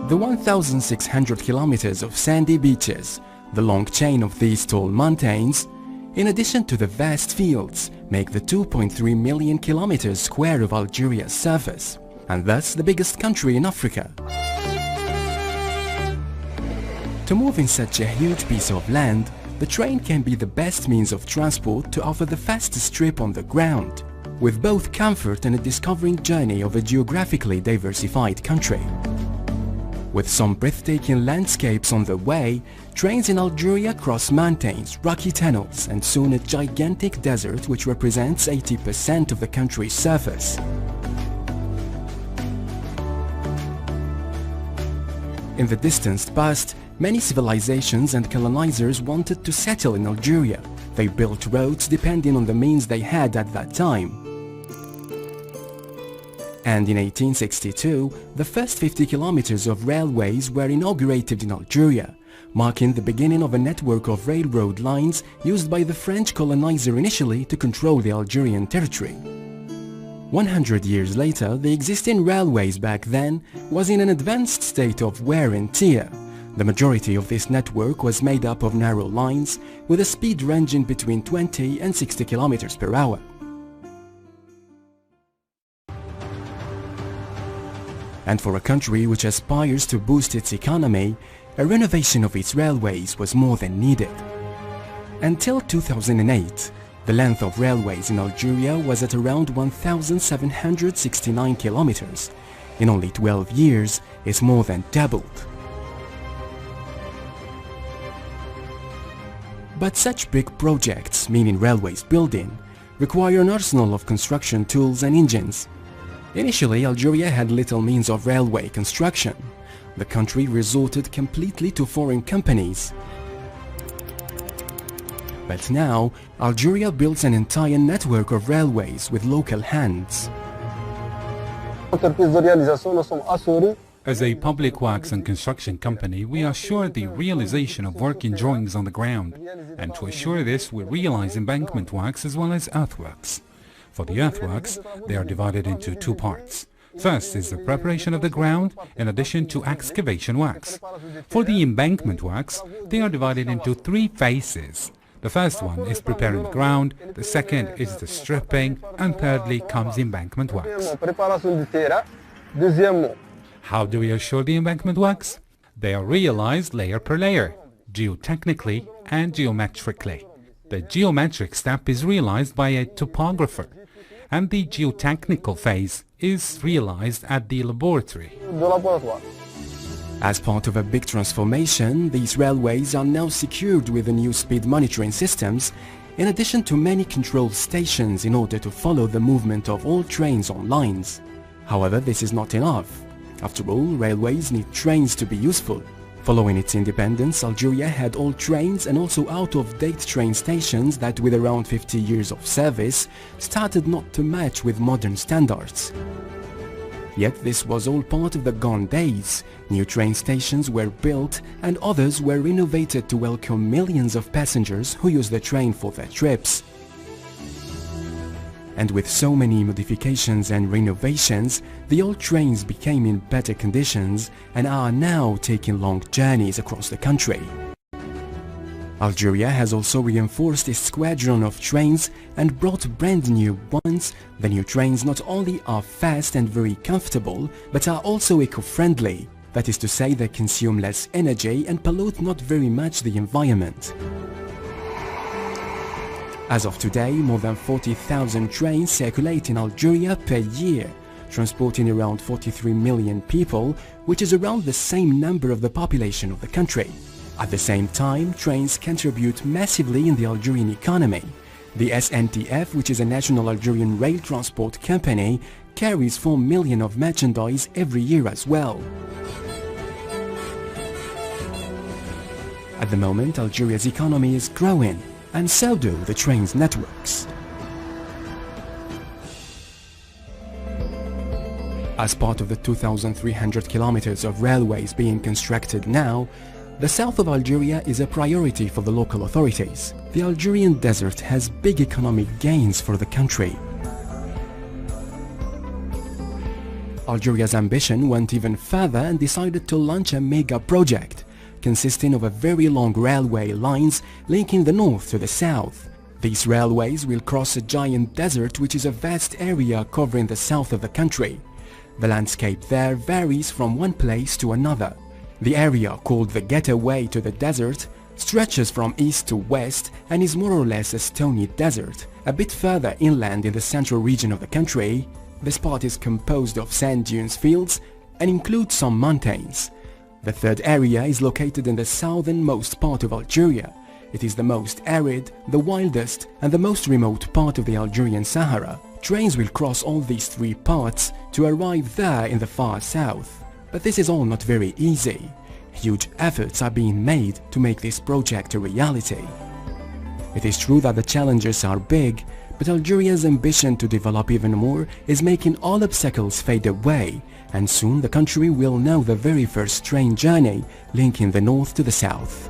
The 1,600 kilometers of sandy beaches, the long chain of these tall mountains, in addition to the vast fields, make the 2.3 million kilometers square of Algeria's surface, and thus the biggest country in Africa. To move in such a huge piece of land, the train can be the best means of transport to offer the fastest trip on the ground, with both comfort and a discovering journey of a geographically diversified country. With some breathtaking landscapes on the way, trains in Algeria cross mountains, rocky tunnels, and soon a gigantic desert which represents 80% of the country's surface. In the distant past, many civilizations and colonizers wanted to settle in Algeria. They built roads depending on the means they had at that time. And in 1862, the first 50 kilometers of railways were inaugurated in Algeria, marking the beginning of a network of railroad lines used by the French colonizer initially to control the Algerian territory. 100 years later, the existing railways back then was in an advanced state of wear and tear. The majority of this network was made up of narrow lines with a speed ranging between 20 and 60 kilometers per hour. And for a country which aspires to boost its economy, a renovation of its railways was more than needed. Until 2008, the length of railways in Algeria was at around 1,769 kilometers. In only 12 years, it's more than doubled. But such big projects, meaning railways building, require an arsenal of construction tools and engines. Initially, Algeria had little means of railway construction. The country resorted completely to foreign companies. But now, Algeria builds an entire network of railways with local hands. As a public works and construction company, we assure the realization of working drawings on the ground, and to assure this, we realize embankment works as well as earthworks. For the earthworks, they are divided into two parts. First is the preparation of the ground, in addition to excavation works. For the embankment works, they are divided into three phases. The first one is preparing the ground, the second is the stripping, and thirdly comes embankment works. How do we assure the embankment works? They are realized layer per layer, geotechnically and geometrically. The geometric step is realized by a topographer, and the geotechnical phase is realized at the laboratory. As part of a big transformation, these railways are now secured with the new speed monitoring systems, in addition to many control stations in order to follow the movement of all trains on lines. However, this is not enough. After all, railways need trains to be useful. Following its independence, Algeria had old trains and also out-of-date train stations that, with around 50 years of service, started not to match with modern standards. Yet this was all part of the gone days. New train stations were built and others were renovated to welcome millions of passengers who use the train for their trips. And with so many modifications and renovations, the old trains became in better conditions and are now taking long journeys across the country. Algeria has also reinforced its squadron of trains and brought brand new ones. The new trains not only are fast and very comfortable, but are also eco-friendly. That is to say, they consume less energy and pollute not very much the environment. As of today, more than 40,000 trains circulate in Algeria per year, transporting around 43 million people, which is around the same number of the population of the country. At the same time, trains contribute massively in the Algerian economy. The SNTF, which is a national Algerian rail transport company, carries 4 million of merchandise every year as well. At the moment, Algeria's economy is growing, and so do the trains' networks. As part of the 2,300 kilometers of railways being constructed now, the south of Algeria is a priority for the local authorities. The Algerian desert has big economic gains for the country. Algeria's ambition went even further and decided to launch a mega project consisting of a very long railway lines linking the north to the south. These railways will cross a giant desert, which is a vast area covering the south of the country. The landscape there varies from one place to another. The area, called the Getaway to the Desert, stretches from east to west and is more or less a stony desert. A bit further inland in the central region of the country, the spot is composed of sand dunes fields and includes some mountains. The third area is located in the southernmost part of Algeria. It is the most arid, the wildest and the most remote part of the Algerian Sahara. Trains will cross all these three parts to arrive there in the far south. But this is all not very easy. Huge efforts are being made to make this project a reality. It is true that the challenges are big, but Algeria's ambition to develop even more is making all obstacles fade away, and soon the country will know the very first train journey linking the north to the south.